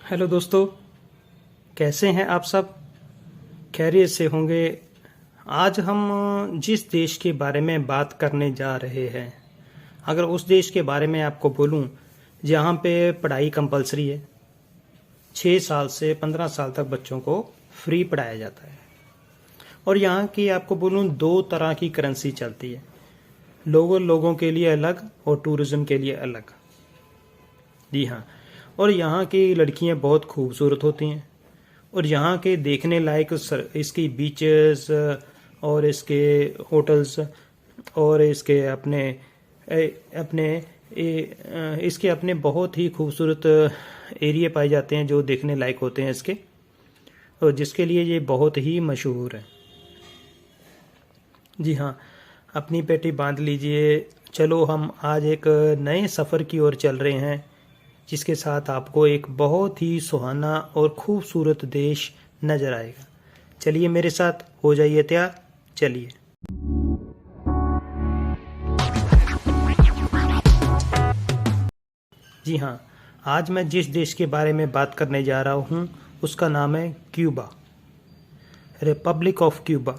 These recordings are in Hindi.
हेलो दोस्तों, कैसे हैं आप सब? खैरियत से होंगे। आज हम जिस देश के बारे में बात करने जा रहे हैं, अगर उस देश के बारे में आपको बोलूं जहां पे पढ़ाई कंपलसरी है, 6 साल से 15 साल तक बच्चों को फ्री पढ़ाया जाता है। और यहाँ की आपको बोलूं 2 तरह की करेंसी चलती है, लोगों के लिए अलग और टूरिज्म के लिए अलग। जी हाँ। और यहाँ की लड़कियाँ बहुत खूबसूरत होती हैं और यहाँ के देखने लायक इसकी बीचेस और इसके होटल्स और इसके इसके अपने बहुत ही खूबसूरत एरिया पाए जाते हैं जो देखने लायक होते हैं इसके, और जिसके लिए ये बहुत ही मशहूर है। जी हाँ, अपनी पेटी बांध लीजिए। चलो हम आज एक नए सफ़र की ओर चल रहे हैं, जिसके साथ आपको एक बहुत ही सुहाना और खूबसूरत देश नजर आएगा। चलिए मेरे साथ हो जाइए तैयार। चलिए। जी हाँ, आज मैं जिस देश के बारे में बात करने जा रहा हूँ उसका नाम है क्यूबा, रिपब्लिक ऑफ क्यूबा।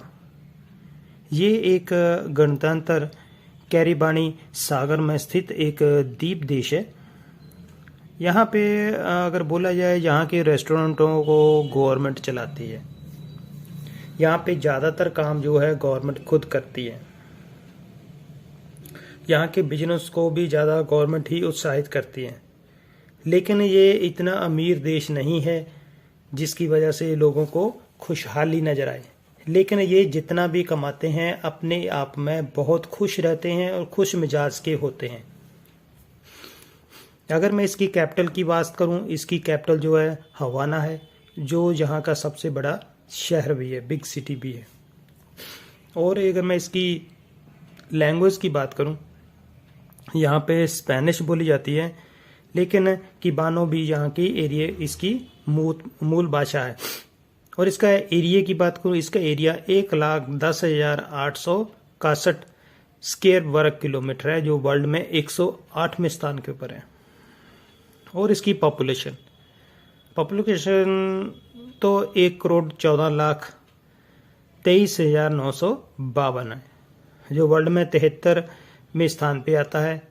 ये एक गणतंत्र कैरिबानी सागर में स्थित एक द्वीप देश है। यहाँ पे अगर बोला जाए, यहाँ के रेस्टोरेंटों को गवर्नमेंट चलाती है। यहाँ पे ज़्यादातर काम जो है गवर्नमेंट खुद करती है। यहाँ के बिजनेस को भी ज़्यादा गवर्नमेंट ही उत्साहित करती है। लेकिन ये इतना अमीर देश नहीं है जिसकी वजह से लोगों को खुशहाली नज़र आए। लेकिन ये जितना भी कमाते हैं अपने आप में बहुत खुश रहते हैं और खुश मिजाज के होते हैं। अगर मैं इसकी कैपिटल की बात करूं, इसकी कैपिटल जो है हवाना है, जो यहाँ का सबसे बड़ा शहर भी है, बिग सिटी भी है। और अगर मैं इसकी लैंग्वेज की बात करूं, यहाँ पे स्पेनिश बोली जाती है, लेकिन किबानो भी यहाँ की एरिया इसकी मूल भाषा है। और इसका एरिया की बात करूं, इसका एरिया 1,10,861 स्क्वायर वर्ग किलोमीटर है, जो वर्ल्ड में 108वें स्थान के ऊपर है। और इसकी पॉपुलेशन तो 1,14,23,952 है, जो वर्ल्ड में 73वें स्थान पे आता है।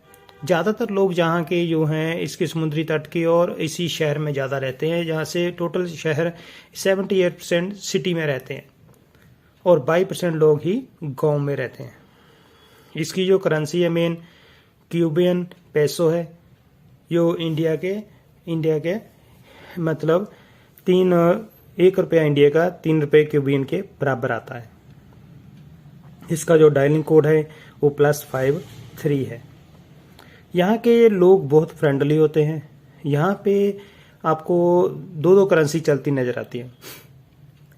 ज़्यादातर लोग जहाँ के जो हैं इसके समुद्री तट के और इसी शहर में ज़्यादा रहते हैं, जहाँ से टोटल शहर 78% सिटी में रहते हैं और 22% लोग ही गांव में रहते हैं। इसकी जो करेंसी है मेन क्यूबियन पेसो है, जो इंडिया के मतलब 1 रुपया इंडिया का 3 रुपये क्यूबियन के बराबर आता है। इसका जो डायलिंग कोड है वो +53 है। यहाँ के लोग बहुत फ्रेंडली होते हैं। यहाँ पे आपको 2 करेंसी चलती नज़र आती है।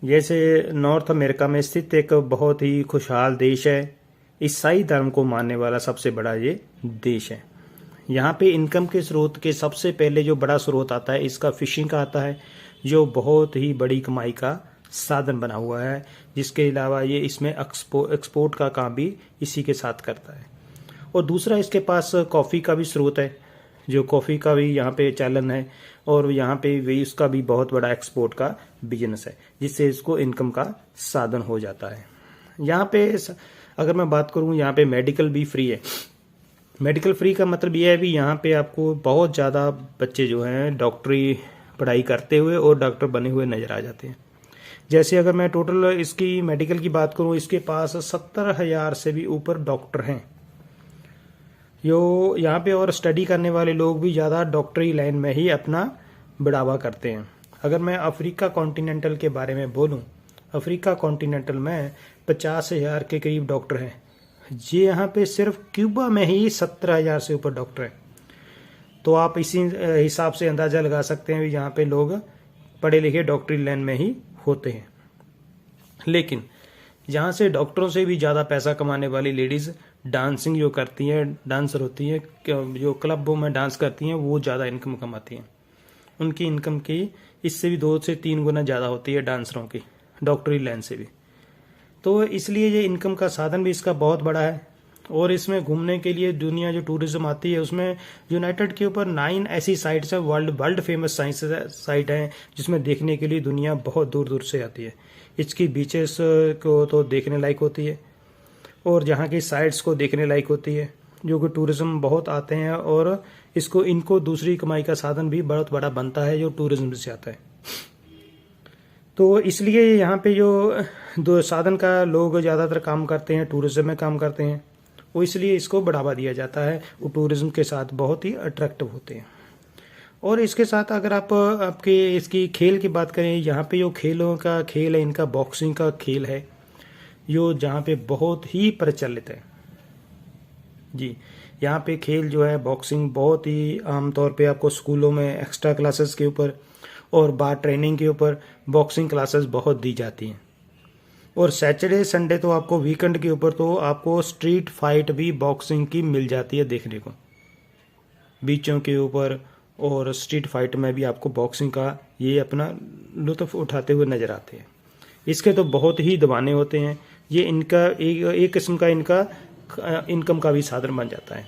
जैसे नॉर्थ अमेरिका में स्थित एक बहुत ही खुशहाल देश है, ईसाई धर्म को मानने वाला सबसे बड़ा ये देश है। यहाँ पे इनकम के स्रोत के सबसे पहले जो बड़ा स्रोत आता है इसका फिशिंग का आता है, जो बहुत ही बड़ी कमाई का साधन बना हुआ है। जिसके अलावा ये इसमें एक्सपोर्ट का काम भी इसी के साथ करता है। और दूसरा, इसके पास कॉफ़ी का भी स्रोत है, जो कॉफ़ी का भी यहाँ पे चलन है, और यहाँ पे भी उसका भी बहुत बड़ा एक्सपोर्ट का बिजनेस है, जिससे इसको इनकम का साधन हो जाता है। यहाँ पे अगर मैं बात करूँ, यहाँ पे मेडिकल भी फ्री है। मेडिकल फ्री का मतलब यह है भी यहाँ पे आपको बहुत ज़्यादा बच्चे जो हैं डॉक्टरी पढ़ाई करते हुए और डॉक्टर बने हुए नज़र आ जाते हैं। जैसे अगर मैं टोटल इसकी मेडिकल की बात करूँ, इसके पास 70,000 से भी ऊपर डॉक्टर हैं। जो यहाँ पे और स्टडी करने वाले लोग भी ज़्यादा डॉक्टरी लाइन में ही अपना बढ़ावा करते हैं। अगर मैं अफ्रीका कॉन्टिनेंटल के बारे में बोलूँ, अफ्रीका कॉन्टिनेंटल में 50,000 के करीब डॉक्टर हैं। ये यहाँ पे सिर्फ क्यूबा में ही 17,000 से ऊपर डॉक्टर हैं। तो आप इसी हिसाब से अंदाज़ा लगा सकते हैं कि यहाँ पे लोग पढ़े लिखे डॉक्टरी लाइन में ही होते हैं। लेकिन यहाँ से डॉक्टरों से भी ज़्यादा पैसा कमाने वाली लेडीज़ डांसिंग जो करती हैं, डांसर होती हैं, जो क्लबों में डांस करती हैं, वो ज़्यादा इनकम कमाती हैं। उनकी इनकम की इससे भी 2 से 3 गुना ज़्यादा होती है डांसरों की, डॉक्टरी लाइन से भी। तो इसलिए ये इनकम का साधन भी इसका बहुत बड़ा है। और इसमें घूमने के लिए दुनिया जो टूरिज्म आती है उसमें यूनाइटेड के ऊपर 9 ऐसी साइट्स है, वर्ल्ड फेमस साइट हैं जिसमें देखने के लिए दुनिया बहुत दूर दूर से आती है। इसकी बीचेस को तो देखने लायक होती है और जहाँ की साइट्स को देखने लायक होती है, जो कि टूरिज्म बहुत आते हैं और इनको दूसरी कमाई का साधन भी बहुत बड़ा बनता है जो टूरिज्म से आता है। तो इसलिए यहाँ पे जो दो साधन का लोग ज़्यादातर काम करते हैं, टूरिज्म में काम करते हैं, वो इसलिए इसको बढ़ावा दिया जाता है। वो टूरिज्म के साथ बहुत ही अट्रैक्टिव होते हैं। और इसके साथ अगर आपके इसकी खेल की बात करें, यहाँ पे जो खेलों का खेल है, इनका बॉक्सिंग का खेल है जो जहाँ पे बहुत ही प्रचलित है जी। यहाँ पे खेल जो है बॉक्सिंग बहुत ही आमतौर पे आपको स्कूलों में एक्स्ट्रा क्लासेस के ऊपर और बार ट्रेनिंग के ऊपर बॉक्सिंग क्लासेस बहुत दी जाती हैं। और सैटरडे संडे तो आपको वीकेंड के ऊपर तो आपको स्ट्रीट फाइट भी बॉक्सिंग की मिल जाती है देखने को, बीचों के ऊपर। और स्ट्रीट फाइट में भी आपको बॉक्सिंग का ये अपना लुत्फ उठाते हुए नजर आते हैं। इसके तो बहुत ही दीवाने होते हैं। ये इनका एक किस्म का इनका इनकम का भी साधन बन जाता है।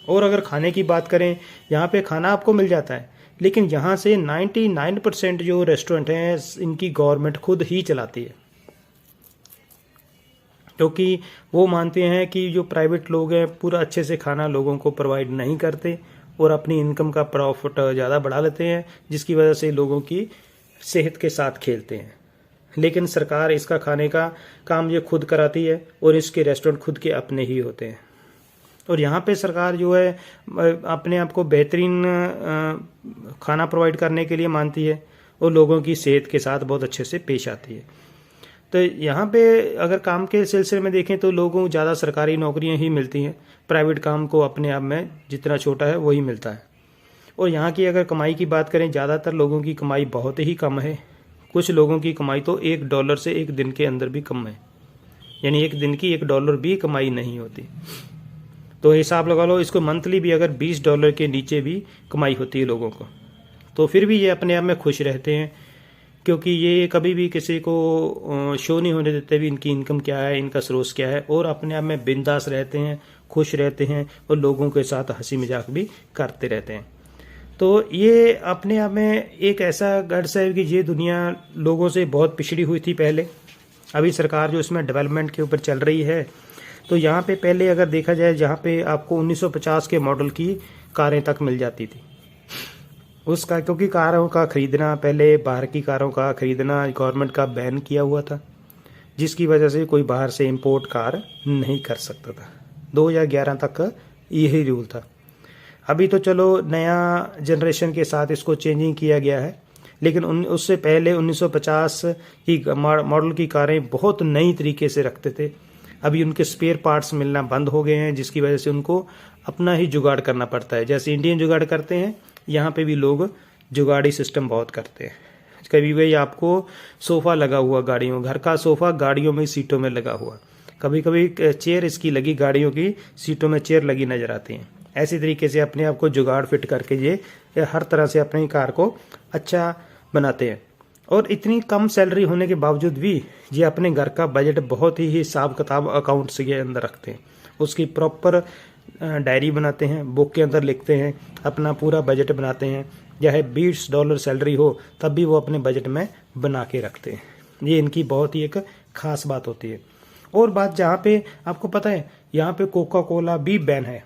और अगर खाने की बात करें, यहाँ पे खाना आपको मिल जाता है, लेकिन यहाँ से 99% जो रेस्टोरेंट हैं इनकी गवर्नमेंट खुद ही चलाती है, क्योंकि वो मानते हैं कि जो प्राइवेट लोग हैं पूरा अच्छे से खाना लोगों को प्रोवाइड नहीं करते और अपनी इनकम का प्रॉफिट ज़्यादा बढ़ा लेते हैं, जिसकी वजह से लोगों की सेहत के साथ खेलते हैं। लेकिन सरकार इसका खाने का काम ये खुद कराती है और इसके रेस्टोरेंट खुद के अपने ही होते हैं। और यहाँ पे सरकार जो है अपने आप को बेहतरीन खाना प्रोवाइड करने के लिए मानती है और लोगों की सेहत के साथ बहुत अच्छे से पेश आती है। तो यहाँ पे अगर काम के सिलसिले में देखें तो लोगों को ज़्यादा सरकारी नौकरियाँ ही मिलती हैं, प्राइवेट काम को अपने आप में जितना छोटा है वही मिलता है। और यहाँ की अगर कमाई की बात करें, ज़्यादातर लोगों की कमाई बहुत ही कम है। कुछ लोगों की कमाई तो $1 से एक दिन के अंदर भी कम है, यानी एक दिन की $1 भी कमाई नहीं होती। तो हिसाब लगा लो, इसको मंथली भी अगर $20 के नीचे भी कमाई होती है लोगों को, तो फिर भी ये अपने आप में खुश रहते हैं, क्योंकि ये कभी भी किसी को शो नहीं होने देते भी इनकी इनकम क्या है, इनका स्रोत क्या है, और अपने आप में बिंदास रहते हैं, खुश रहते हैं और लोगों के साथ हंसी मजाक भी करते रहते हैं। तो ये अपने आप में एक ऐसा गढ़ है कि ये दुनिया लोगों से बहुत पिछड़ी हुई थी पहले। अभी सरकार जो इसमें डेवलपमेंट के ऊपर चल रही है, तो यहाँ पे पहले अगर देखा जाए, जहाँ पे आपको 1950 के मॉडल की कारें तक मिल जाती थी उसका, क्योंकि कारों का खरीदना, पहले बाहर की कारों का खरीदना गवर्नमेंट का बैन किया हुआ था, जिसकी वजह से कोई बाहर से इंपोर्ट कार नहीं कर सकता था। 2011 तक यही रूल था। अभी तो चलो नया जनरेशन के साथ इसको चेंजिंग किया गया है, लेकिन उससे पहले 1950 की मॉडल की कारें बहुत नई तरीके से रखते थे। अभी उनके स्पेयर पार्ट्स मिलना बंद हो गए हैं, जिसकी वजह से उनको अपना ही जुगाड़ करना पड़ता है। जैसे इंडियन जुगाड़ करते हैं, यहाँ पे भी लोग जुगाड़ी सिस्टम बहुत करते हैं। कभी कभी आपको सोफा लगा हुआ गाड़ियों, घर का सोफा गाड़ियों में सीटों में लगा हुआ, कभी कभी चेयर इसकी लगी, गाड़ियों की सीटों में चेयर लगी नजर आती हैं। ऐसी तरीके से अपने आप को जुगाड़ फिट करके ये हर तरह से अपनी कार को अच्छा बनाते हैं। और इतनी कम सैलरी होने के बावजूद भी ये अपने घर का बजट बहुत ही हिसाब किताब अकाउंट्स के अंदर रखते हैं, उसकी प्रॉपर डायरी बनाते हैं, बुक के अंदर लिखते हैं, अपना पूरा बजट बनाते हैं। चाहे $20 सैलरी हो तब भी वो अपने बजट में बना के रखते हैं। ये इनकी बहुत ही एक खास बात होती है। और बात जहाँ पे आपको पता है, यहाँ पे कोका कोला भी बैन है।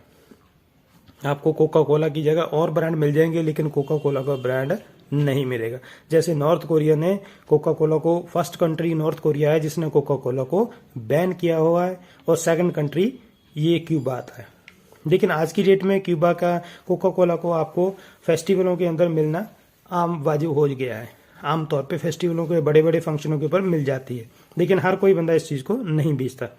आपको कोका कोला की जगह और ब्रांड मिल जाएंगे, लेकिन कोका कोला का ब्रांड नहीं मिलेगा। जैसे नॉर्थ कोरिया ने कोका कोला को, फर्स्ट कंट्री नॉर्थ कोरिया है जिसने कोका कोला को बैन किया हुआ है, और सेकंड कंट्री ये क्यूबा आता है। लेकिन आज की डेट में क्यूबा का कोका कोला को आपको फेस्टिवलों के अंदर मिलना आम वाजिब हो गया है। आमतौर पे फेस्टिवलों के बड़े बड़े फंक्शनों के ऊपर मिल जाती है, लेकिन हर कोई बंदा इस चीज़ को नहीं बेचता।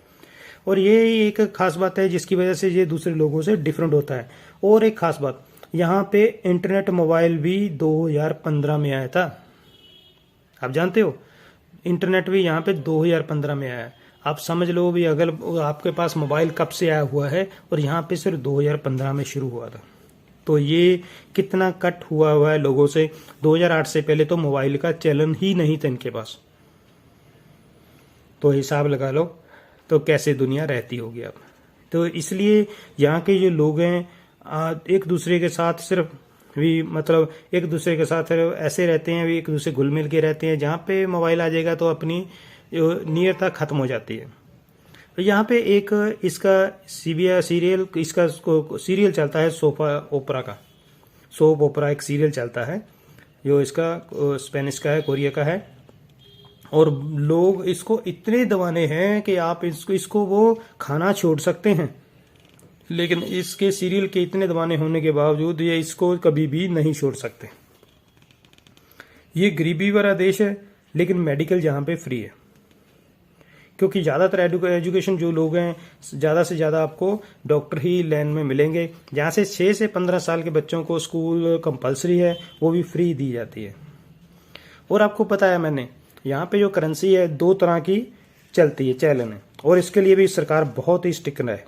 और ये एक खास बात है जिसकी वजह से ये दूसरे लोगों से डिफरेंट होता है। और एक खास बात, यहाँ पे इंटरनेट मोबाइल भी 2015 में आया था। आप जानते हो, इंटरनेट भी यहाँ पे 2015 में आया है। आप समझ लो भी, अगर आपके पास मोबाइल कब से आया हुआ है, और यहाँ पे सिर्फ 2015 में शुरू हुआ था, तो ये कितना कट हुआ है लोगों से। 2008 से पहले तो मोबाइल का चलन ही नहीं था इनके पास। तो हिसाब लगा लो तो कैसे दुनिया रहती होगी अब। तो इसलिए यहाँ के जो लोग हैं एक दूसरे के साथ सिर्फ भी मतलब एक दूसरे के साथ ऐसे रहते हैं, भी एक दूसरे घुल मिल के रहते हैं। जहाँ पे मोबाइल आ जाएगा तो अपनी नियरता खत्म हो जाती है। तो यहाँ पे एक इसका सीरियल इसका सीरियल चलता है सोप ओपरा एक सीरियल चलता है जो इसका स्पेनिश का है, कोरिया का है। और लोग इसको इतने दीवाने हैं कि आप इसको वो खाना छोड़ सकते हैं, लेकिन इसके सीरियल के इतने दीवाने होने के बावजूद ये इसको कभी भी नहीं छोड़ सकते। ये गरीबी वाला देश है, लेकिन मेडिकल यहाँ पे फ्री है, क्योंकि ज़्यादातर एजुकेशन जो लोग हैं ज़्यादा से ज़्यादा आपको डॉक्टर ही लाइन में मिलेंगे। जहाँ से 6 से 15 साल के बच्चों को स्कूल कंपलसरी है, वो भी फ्री दी जाती है। और आपको पता है मैंने यहाँ पे जो करेंसी है 2 तरह की चलती है, चलन है, और इसके लिए भी सरकार बहुत ही स्ट्रिक्ट है।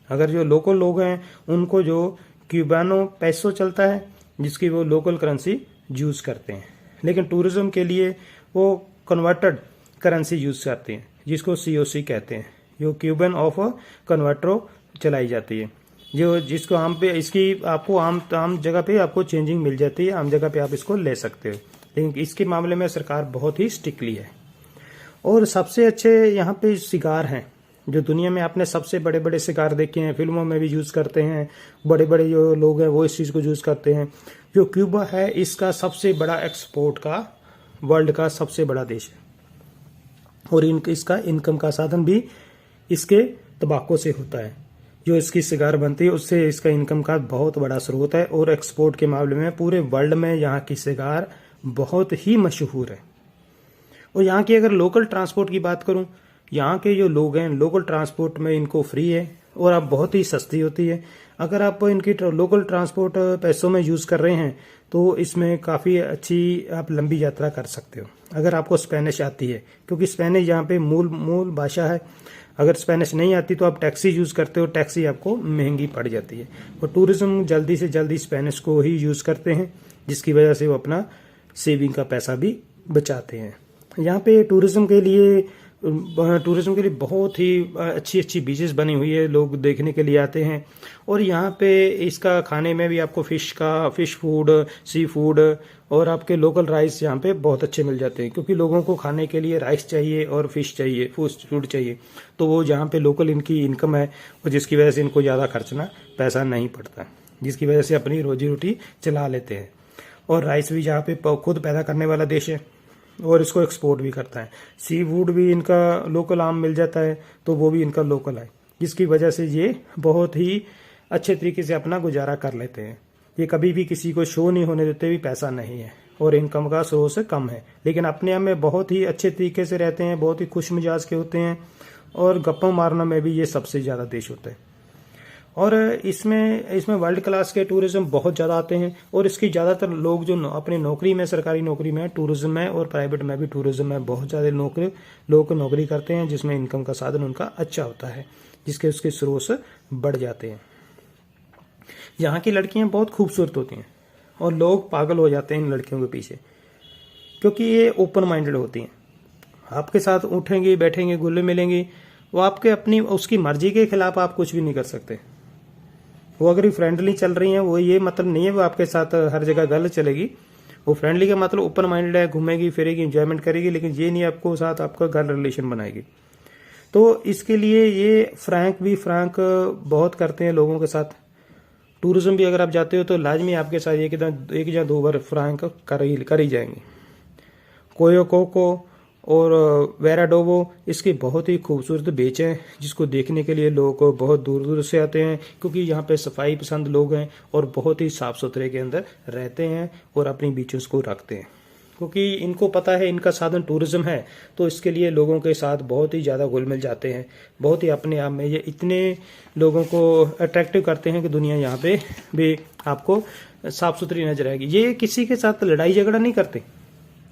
अगर जो लोकल लोग हैं उनको जो क्यूबानो पैसो चलता है, जिसकी वो लोकल करेंसी यूज़ करते हैं, लेकिन टूरिज्म के लिए वो कन्वर्टेड करेंसी यूज़ करते हैं, जिसको COC कहते हैं, जो क्यूबन ऑफ कन्वर्टरो चलाई जाती है, जो जिसको आम पे इसकी आपको आम जगह पे आपको चेंजिंग मिल जाती है, आम जगह पे आप इसको ले सकते हो। लेकिन इसके मामले में सरकार बहुत ही स्ट्रिक्टली है। और सबसे अच्छे यहाँ पे सिगार हैं, जो दुनिया में आपने सबसे बड़े बड़े सिगार देखे हैं, फिल्मों में भी यूज़ करते हैं, बड़े बड़े जो लोग हैं वो इस चीज़ को यूज़ करते हैं। जो क्यूबा है इसका सबसे बड़ा एक्सपोर्ट का वर्ल्ड का सबसे बड़ा देश है, और इसका इनकम का साधन भी इसके तंबाकू से होता है। जो इसकी सिगार बनती है उससे इसका इनकम का बहुत बड़ा स्रोत है, और एक्सपोर्ट के मामले में पूरे वर्ल्ड में यहाँ की सिगार बहुत ही मशहूर है। और यहाँ की अगर लोकल ट्रांसपोर्ट की बात करूँ, यहाँ के जो लोग हैं लोकल ट्रांसपोर्ट में इनको फ्री है, और अब बहुत ही सस्ती होती है। अगर आप इनकी लोकल ट्रांसपोर्ट पैसों में यूज़ कर रहे हैं तो इसमें काफ़ी अच्छी आप लंबी यात्रा कर सकते हो, अगर आपको स्पेनिश आती है, क्योंकि स्पेनिश यहाँ पे मूल भाषा है। अगर स्पेनिश नहीं आती तो आप टैक्सी यूज़ करते हो, टैक्सी आपको महंगी पड़ जाती है। और टूरिज्म जल्दी से जल्दी स्पेनिश को ही यूज़ करते हैं, जिसकी वजह से वो अपना सेविंग का पैसा भी बचाते हैं। यहाँ पे टूरिज्म के लिए बहुत ही अच्छी बीचेस बनी हुई है, लोग देखने के लिए आते हैं। और यहाँ पे इसका खाने में भी आपको फिश फूड, सी फूड और आपके लोकल राइस यहाँ पे बहुत अच्छे मिल जाते हैं, क्योंकि लोगों को खाने के लिए राइस चाहिए और फिश चाहिए, फूड चाहिए। तो वो जहाँ पे लोकल इनकी इनकम है, और जिसकी वजह से इनको ज़्यादा खर्चना पैसा नहीं पड़ता, जिसकी वजह से अपनी रोजी रोटी चला लेते हैं। और राइस भी जहाँ पे खुद पैदा करने वाला देश है, और इसको एक्सपोर्ट भी करता है। सी फूड भी इनका लोकल आम मिल जाता है, तो वो भी इनका लोकल है, जिसकी वजह से ये बहुत ही अच्छे तरीके से अपना गुजारा कर लेते हैं। ये कभी भी किसी को शो नहीं होने देते, भी पैसा नहीं है, और इनकम का सोर्स कम है, लेकिन अपने आप में बहुत ही अच्छे तरीके से रहते हैं, बहुत ही खुश मिजाज के होते हैं, और गप्पा मारना में भी ये सबसे ज़्यादा देश होता है। और इसमें वर्ल्ड क्लास के टूरिज्म बहुत ज़्यादा आते हैं, और इसकी ज़्यादातर लोग जो अपनी नौकरी में, सरकारी नौकरी में, टूरिज्म में और प्राइवेट में भी टूरिज्म में बहुत ज़्यादा लोग नौकरी करते हैं, जिसमें इनकम का साधन उनका अच्छा होता है, जिसके उसके स्रोत बढ़ जाते हैं। यहाँ की लड़कियाँ बहुत खूबसूरत होती हैं, और लोग पागल हो जाते हैं इन लड़कियों के पीछे, क्योंकि ये ओपन माइंडेड होती हैं। आपके साथ उठेंगी, बैठेंगी, घुले मिलेंगी, वो आपके अपनी उसकी मर्जी के खिलाफ आप कुछ भी नहीं कर सकते। वो अगर फ्रेंडली चल रही हैं, वो ये मतलब नहीं है वो आपके साथ हर जगह गलत चलेगी। वो फ्रेंडली का मतलब ओपन माइंडेड है, घूमेगी फिरेगी, एंजॉयमेंट करेगी, लेकिन ये नहीं आपको साथ आपका गलत रिलेशन बनाएगी। तो इसके लिए ये फ्रैंक बहुत करते हैं लोगों के साथ। टूरिज्म भी अगर आप जाते हो तो लाजमी आपके साथ एक या दो बार फ्रैंक कर ही जाएंगे। कोयो कोको और वेराडोवो इसके बहुत ही खूबसूरत बीच हैं, जिसको देखने के लिए लोग बहुत दूर दूर से आते हैं, क्योंकि यहाँ पे सफाई पसंद लोग हैं, और बहुत ही साफ सुथरे के अंदर रहते हैं, और अपनी बीचेस को रखते हैं, क्योंकि इनको पता है इनका साधन टूरिज्म है। तो इसके लिए लोगों के साथ बहुत ही ज़्यादा घुल मिल जाते हैं, बहुत ही अपने आप में ये इतने लोगों को अट्रैक्टिव करते हैं कि दुनिया यहाँ पे भी आपको साफ सुथरी नजर आएगी। ये किसी के साथ लड़ाई झगड़ा नहीं करते।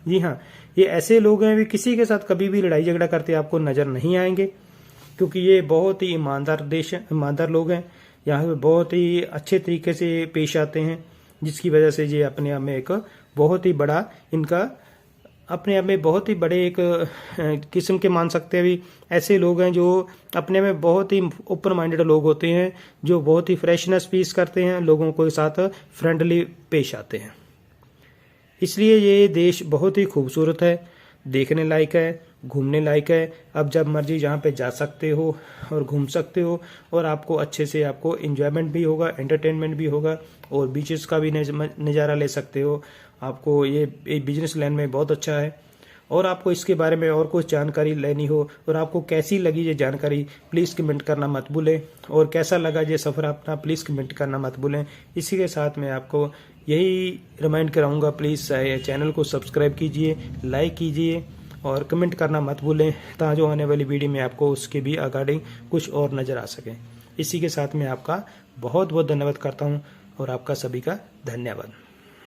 जी हाँ, ये ऐसे लोग हैं भी किसी के साथ कभी भी लड़ाई झगड़ा करते आपको नजर नहीं आएंगे, क्योंकि ये बहुत ही ईमानदार लोग हैं। यहाँ पे बहुत ही अच्छे तरीके से पेश आते हैं, जिसकी वजह से ये अपने आप में एक बहुत ही बड़ा इनका अपने आप में बहुत ही बड़े एक किस्म के मान सकते हैं भी, ऐसे लोग हैं जो अपने में बहुत ही ओपन माइंडेड लोग होते हैं, जो बहुत ही फ्रेशनेस फीस करते हैं, लोगों के साथ फ्रेंडली पेश आते हैं। इसलिए ये देश बहुत ही खूबसूरत है, देखने लायक है, घूमने लायक है। अब जब मर्जी जहाँ पे जा सकते हो और घूम सकते हो, और आपको अच्छे से आपको एंजॉयमेंट भी होगा, एंटरटेनमेंट भी होगा, और बीचेस का भी नज़ारा ले सकते हो। आपको ये बिजनेस लाइन में बहुत अच्छा है। और आपको इसके बारे में और कुछ जानकारी लेनी हो और आपको कैसी लगी ये जानकारी, प्लीज़ कमेंट करना मत भूलें। और कैसा लगा ये सफ़र अपना, प्लीज़ कमेंट करना मत भूलें। इसी के साथ मैं आपको यही रिमाइंड कराऊंगा, प्लीज़ चैनल को सब्सक्राइब कीजिए, लाइक कीजिए और कमेंट करना मत भूलें, ताकि जो आने वाली वीडियो में आपको उसके भी अकॉर्डिंग कुछ और नज़र आ सके। इसी के साथ मैं आपका बहुत बहुत धन्यवाद करता हूँ और आपका सभी का धन्यवाद।